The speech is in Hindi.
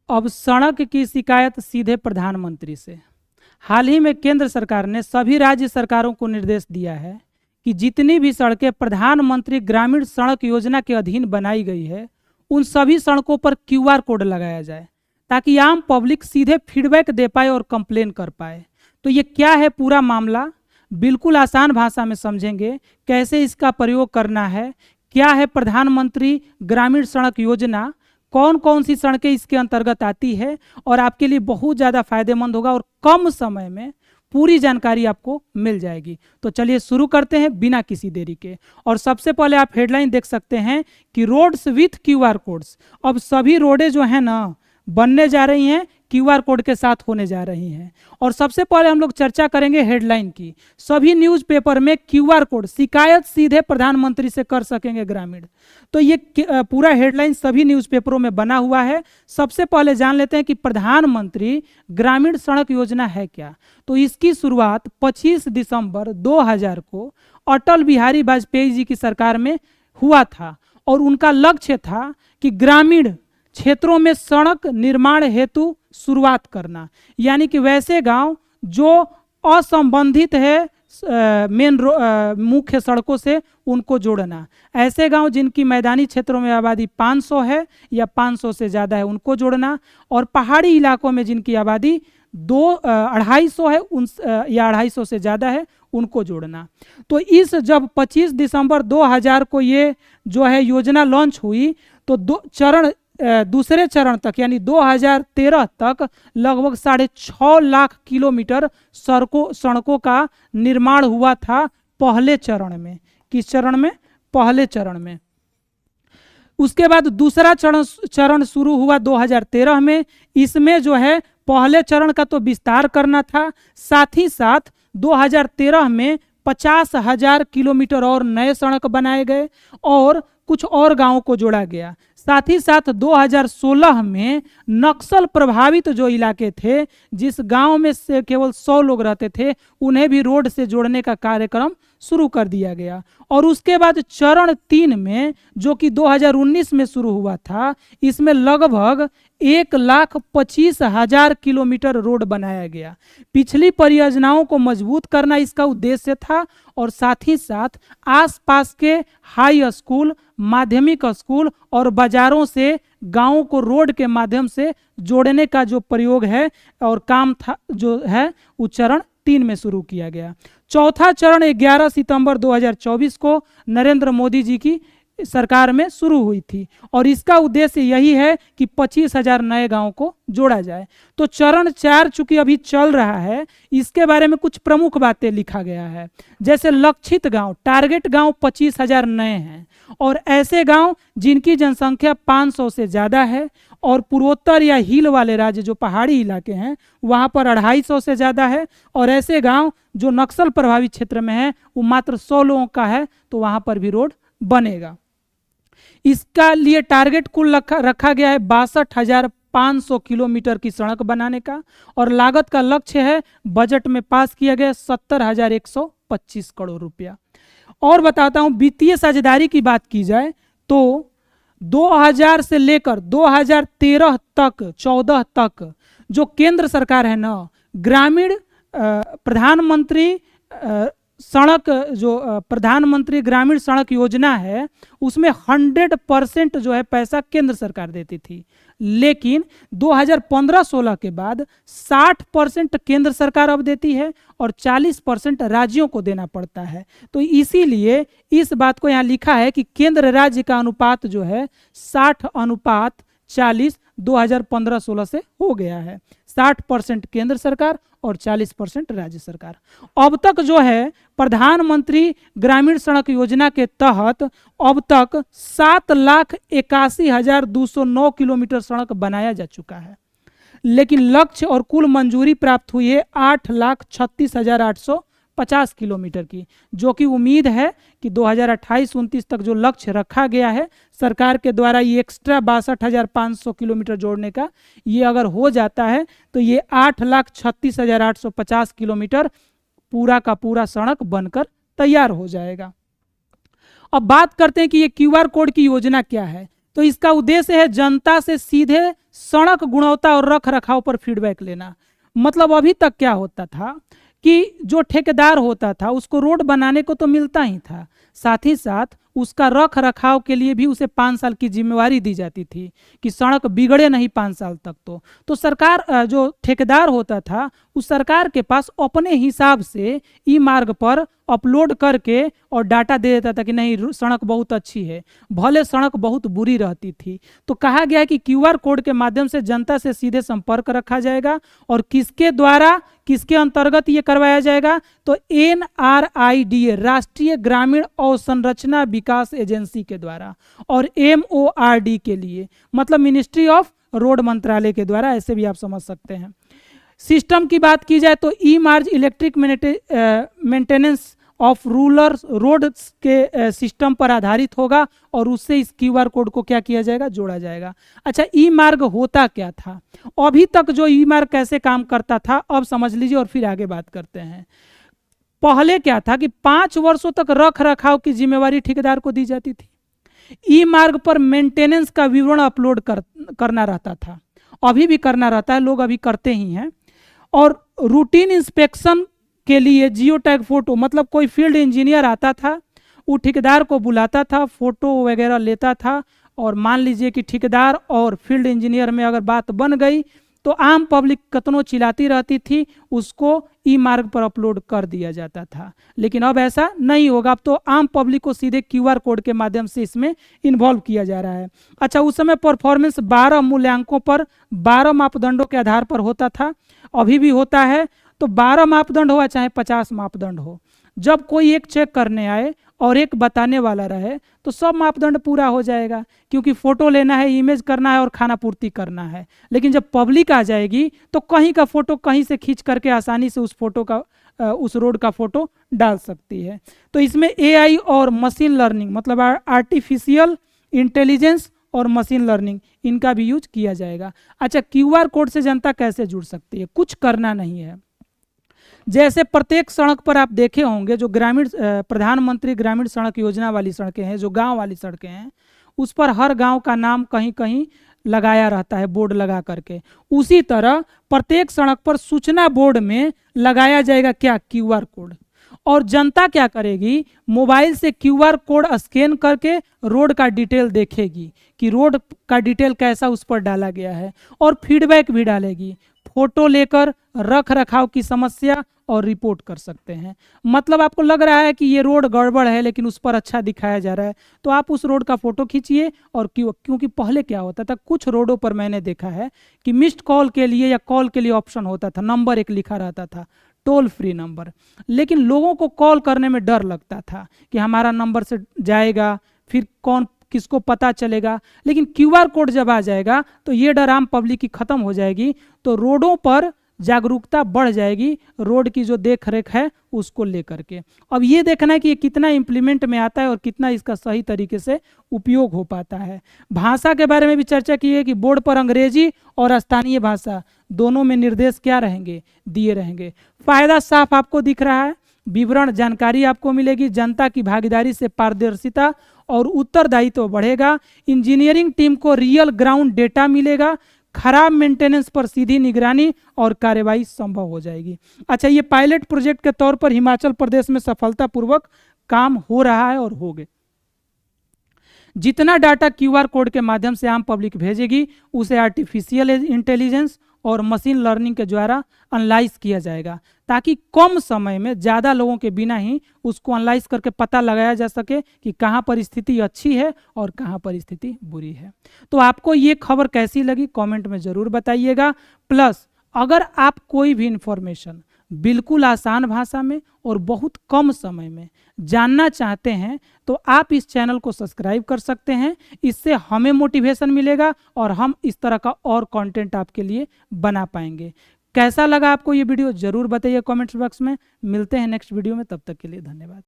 अब सड़क की शिकायत सीधे प्रधानमंत्री से। हाल ही में केंद्र सरकार ने सभी राज्य सरकारों को निर्देश दिया है कि जितनी भी सड़कें प्रधानमंत्री ग्रामीण सड़क योजना के अधीन बनाई गई है उन सभी सड़कों पर क्यूआर कोड लगाया जाए ताकि आम पब्लिक सीधे फीडबैक दे पाए और कंप्लेन कर पाए। तो ये क्या है पूरा मामला, बिल्कुल आसान भाषा में समझेंगे कैसे इसका प्रयोग करना है, क्या है प्रधानमंत्री ग्रामीण सड़क योजना, कौन कौन सी सड़कें इसके अंतर्गत आती है, और आपके लिए बहुत ज़्यादा फायदेमंद होगा और कम समय में पूरी जानकारी आपको मिल जाएगी। तो चलिए शुरू करते हैं बिना किसी देरी के। और सबसे पहले आप हेडलाइन देख सकते हैं कि रोड्स विथ क्यूआर कोड्स। अब सभी रोडें जो हैं ना बनने जा रही हैं, क्यूआर कोड के साथ होने जा रही हैं। और सबसे पहले हम लोग चर्चा करेंगे हेडलाइन की। सभी न्यूज़पेपर में क्यूआर कोड, शिकायत सीधे प्रधानमंत्री से कर सकेंगे ग्रामीण। तो ये पूरा हेडलाइन सभी न्यूज़पेपरों में बना हुआ है। सबसे पहले जान लेते हैं कि प्रधानमंत्री ग्रामीण सड़क योजना है क्या। तो इसकी शुरुआत 25 दिसंबर 2000 को अटल बिहारी वाजपेयी जी की सरकार में हुआ था और उनका लक्ष्य था कि ग्रामीण क्षेत्रों में सड़क निर्माण हेतु शुरुआत करना, यानी कि वैसे गांव जो असंबंधित है मुख्य सड़कों से उनको जोड़ना। ऐसे गांव जिनकी मैदानी क्षेत्रों में आबादी 500 है या 500 से ज़्यादा है उनको जोड़ना, और पहाड़ी इलाकों में जिनकी आबादी 250 है या 250 से ज़्यादा है उनको जोड़ना। तो इस जब 25 दिसंबर 2000 को ये जो है योजना लॉन्च हुई तो दूसरे चरण तक यानी 2013 तक लगभग 6.5 लाख किलोमीटर सड़कों का निर्माण हुआ था पहले चरण में। किस चरण में? पहले चरण में। उसके बाद दूसरा चरण शुरू हुआ 2013 में। इसमें जो है पहले चरण का तो विस्तार करना था, साथ ही साथ 2013 में 50,000 किलोमीटर और नए सड़क बनाए गए और कुछ और गांवों को जोड़ा गया। साथ ही साथ 2016 में नक्सल प्रभावित जो इलाके थे, जिस गांव में से केवल 100 लोग रहते थे, उन्हें भी रोड से जोड़ने का कार्यक्रम शुरू कर दिया गया। और उसके बाद चरण 3 में जो कि 2019 में शुरू हुआ था, इसमें लगभग 1,25,000 किलोमीटर रोड बनाया गया। पिछली परियोजनाओं को मजबूत करना इसका उद्देश्य था और साथ ही साथ आसपास के हाई स्कूल, माध्यमिक स्कूल और बाजारों से गांवों को रोड के माध्यम से जोड़ने का जो प्रयोग है और काम था जो है वो चरण 3 में शुरू किया गया। चौथा चरण 11 सितंबर 2024 को नरेंद्र मोदी जी की सरकार में शुरू हुई थी और इसका उद्देश्य यही है कि 25,000 नए गांवों को जोड़ा जाए। तो चरण 4 चूंकि अभी चल रहा है, इसके बारे में कुछ प्रमुख बातें लिखा गया है। जैसे लक्षित गांव, टारगेट गांव 25,000 नए हैं और ऐसे गांव जिनकी जनसंख्या 500 से ज़्यादा है, और पूर्वोत्तर या हिल वाले राज्य जो पहाड़ी इलाके हैं वहाँ पर 250 से ज़्यादा है, और ऐसे गांव जो नक्सल प्रभावित क्षेत्र में है वो मात्र 100 लोगों का है, तो वहाँ पर भी रोड बनेगा। इसका लिए टारगेट कुल रखा गया है 62,500 किलोमीटर की सड़क बनाने का, और लागत का लक्ष्य है बजट में पास किया गया 70,125 करोड़ रुपया। और बताता हूँ, वित्तीय साझेदारी की बात की जाए तो 2000 से लेकर 2013 तक 14 तक जो केंद्र सरकार है ना, ग्रामीण प्रधानमंत्री ग्रामीण सड़क योजना है, उसमें 100% जो है पैसा केंद्र सरकार देती थी। लेकिन 2015-16 के बाद 60% केंद्र सरकार अब देती है और 40% राज्यों को देना पड़ता है। तो इसीलिए इस बात को यहाँ लिखा है कि केंद्र राज्य का अनुपात जो है 60:40 2015-16 से हो गया है। 60% केंद्र सरकार और 40% राज्य सरकार। अब तक जो है प्रधानमंत्री ग्रामीण सड़क योजना के तहत अब तक 7,81,209 किलोमीटर सड़क बनाया जा चुका है, लेकिन लक्ष्य और कुल मंजूरी प्राप्त हुई है 8,36,850 किलोमीटर की, जो कि उम्मीद है कि 2028-29 तक जो लक्ष्य रखा गया है सरकार के द्वारा, ये एक्स्ट्रा 62,500 किलोमीटर जोड़ने का, ये अगर हो जाता है तो ये 8,36,850 किलोमीटर पूरा का पूरा सड़क बनकर तैयार हो जाएगा। अब बात करते हैं कि ये क्यूआर कोड की योजना क्या है। तो इसका उद्देश्य है जनता से सीधे सड़क गुणवत्ता और रख रखाव पर फीडबैक लेना। मतलब अभी तक क्या होता था कि जो ठेकेदार होता था उसको रोड बनाने को तो मिलता ही था, साथ ही साथ उसका रख रखाव के लिए भी उसे 5 साल की जिम्मेवारी दी जाती थी कि सड़क बिगड़े नहीं 5 साल तक। तो सरकार जो ठेकेदार होता था उस सरकार के पास अपने हिसाब से ई मार्ग पर अपलोड करके और डाटा दे देता था कि नहीं सड़क बहुत अच्छी है, भले सड़क बहुत बुरी रहती थी। तो कहा गया है कि क्यूआर कोड के माध्यम से जनता से सीधे संपर्क रखा जाएगा और किसके द्वारा किसके अंतर्गत ये करवाया जाएगा, तो NRIDA राष्ट्रीय ग्रामीण अवसंरचना विकास एजेंसी के द्वारा, और MORD के लिए मतलब मिनिस्ट्री ऑफ रोड मंत्रालय के द्वारा, ऐसे भी आप समझ सकते हैं। सिस्टम की बात की जाए तो ई मार्ग electric maintenance of rural road के सिस्टम पर आधारित होगा और उससे इस क्यूआर कोड को क्या किया जाएगा, जोड़ा जाएगा। अच्छा, ई मार्ग होता क्या था, अभी तक जो ई मार्ग कैसे काम करता था अब समझ लीजिए और फिर आगे बात करते हैं। पहले क्या था कि 5 वर्षों तक रख रखाव की जिम्मेवारी ठेकेदार को दी जाती थी। ई मार्ग पर मेंटेनेंस का विवरण अपलोड करना रहता था, अभी भी करना रहता है, लोग अभी करते ही हैं। और रूटीन इंस्पेक्शन के लिए जियो टैग फोटो, मतलब कोई फील्ड इंजीनियर आता था, वो ठेकेदार को बुलाता था, फोटो वगैरह लेता था, और मान लीजिए कि ठेकेदार और फील्ड इंजीनियर में अगर बात बन गई तो आम पब्लिक कतनों चिल्लाती रहती थी, उसको ई मार्ग पर अपलोड कर दिया जाता था। लेकिन अब ऐसा नहीं होगा, अब तो आम पब्लिक को सीधे क्यूआर कोड के माध्यम से इसमें इन्वॉल्व किया जा रहा है। अच्छा, उस समय परफॉर्मेंस 12 मूल्यांकों पर 12 मापदंडों के आधार पर होता था, अभी भी होता है। तो 12 मापदंड हो चाहे 50 मापदंड हो, जब कोई एक चेक करने आए और एक बताने वाला रहे तो सब मापदंड पूरा हो जाएगा, क्योंकि फोटो लेना है, इमेज करना है और खाना पूर्ति करना है। लेकिन जब पब्लिक आ जाएगी तो कहीं का फोटो कहीं से खींच करके आसानी से उस फोटो का उस रोड का फोटो डाल सकती है। तो इसमें AI और मशीन लर्निंग मतलब आर्टिफिशियल इंटेलिजेंस और मशीन लर्निंग, इनका भी यूज किया जाएगा। अच्छा, क्यूआर कोड से जनता कैसे जुड़ सकती है, कुछ करना नहीं है। जैसे प्रत्येक सड़क पर आप देखे होंगे जो ग्रामीण प्रधानमंत्री ग्रामीण सड़क योजना वाली सड़कें हैं, जो गांव वाली सड़कें हैं, उस पर हर गांव का नाम कहीं कहीं लगाया रहता है बोर्ड लगा करके। उसी तरह प्रत्येक सड़क पर सूचना बोर्ड में लगाया जाएगा क्या, क्यूआर कोड। और जनता क्या करेगी, मोबाइल से क्यूआर कोड स्कैन करके रोड का डिटेल देखेगी कि रोड का डिटेल कैसा उस पर डाला गया है, और फीडबैक भी डालेगी। फोटो लेकर रख रखाव की समस्या और रिपोर्ट कर सकते हैं। मतलब आपको लग रहा है कि ये रोड गड़बड़ है लेकिन उस पर अच्छा दिखाया जा रहा है, तो आप उस रोड का फोटो खींचिए। और क्योंकि पहले क्या होता था, कुछ रोडों पर मैंने देखा है कि मिस्ड कॉल के लिए या कॉल के लिए ऑप्शन होता था, नंबर एक लिखा रहता था, टोल फ्री नंबर, लेकिन लोगों को कॉल करने में डर लगता था कि हमारा नंबर से जाएगा, फिर कौन किसको पता चलेगा। लेकिन क्यूआर कोड जब आ जाएगा तो ये डर आम पब्लिक की खत्म हो जाएगी, तो रोडों पर जागरूकता बढ़ जाएगी, रोड की जो देख रेख है उसको लेकर के। अब ये देखना है कि ये कितना इम्प्लीमेंट में आता है और कितना इसका सही तरीके से उपयोग हो पाता है। भाषा के बारे में भी चर्चा की है कि बोर्ड पर अंग्रेजी और स्थानीय भाषा दोनों में निर्देश क्या रहेंगे, दिए रहेंगे। फायदा साफ आपको दिख रहा है, विवरण जानकारी आपको मिलेगी, जनता की भागीदारी से पारदर्शिता और उत्तरदायित्व बढ़ेगा, इंजीनियरिंग टीम को रियल ग्राउंड डेटा मिलेगा, खराब मेंटेनेंस पर सीधी निगरानी और कार्रवाई संभव हो जाएगी। अच्छा, ये पायलट प्रोजेक्ट के तौर पर हिमाचल प्रदेश में सफलतापूर्वक काम हो रहा है और हो गए। जितना डाटा क्यूआर कोड के माध्यम से आम पब्लिक भेजेगी उसे आर्टिफिशियल इंटेलिजेंस और मशीन लर्निंग के द्वारा एनालाइज किया जाएगा, ताकि कम समय में ज़्यादा लोगों के बिना ही उसको एनालाइज करके पता लगाया जा सके कि कहाँ परिस्थिति अच्छी है और कहाँ परिस्थिति बुरी है। तो आपको ये खबर कैसी लगी कमेंट में ज़रूर बताइएगा। प्लस अगर आप कोई भी इंफॉर्मेशन बिल्कुल आसान भाषा में और बहुत कम समय में जानना चाहते हैं तो आप इस चैनल को सब्सक्राइब कर सकते हैं, इससे हमें मोटिवेशन मिलेगा और हम इस तरह का और कंटेंट आपके लिए बना पाएंगे। कैसा लगा आपको ये वीडियो ज़रूर बताइए कमेंट्स बॉक्स में। मिलते हैं नेक्स्ट वीडियो में, तब तक के लिए धन्यवाद।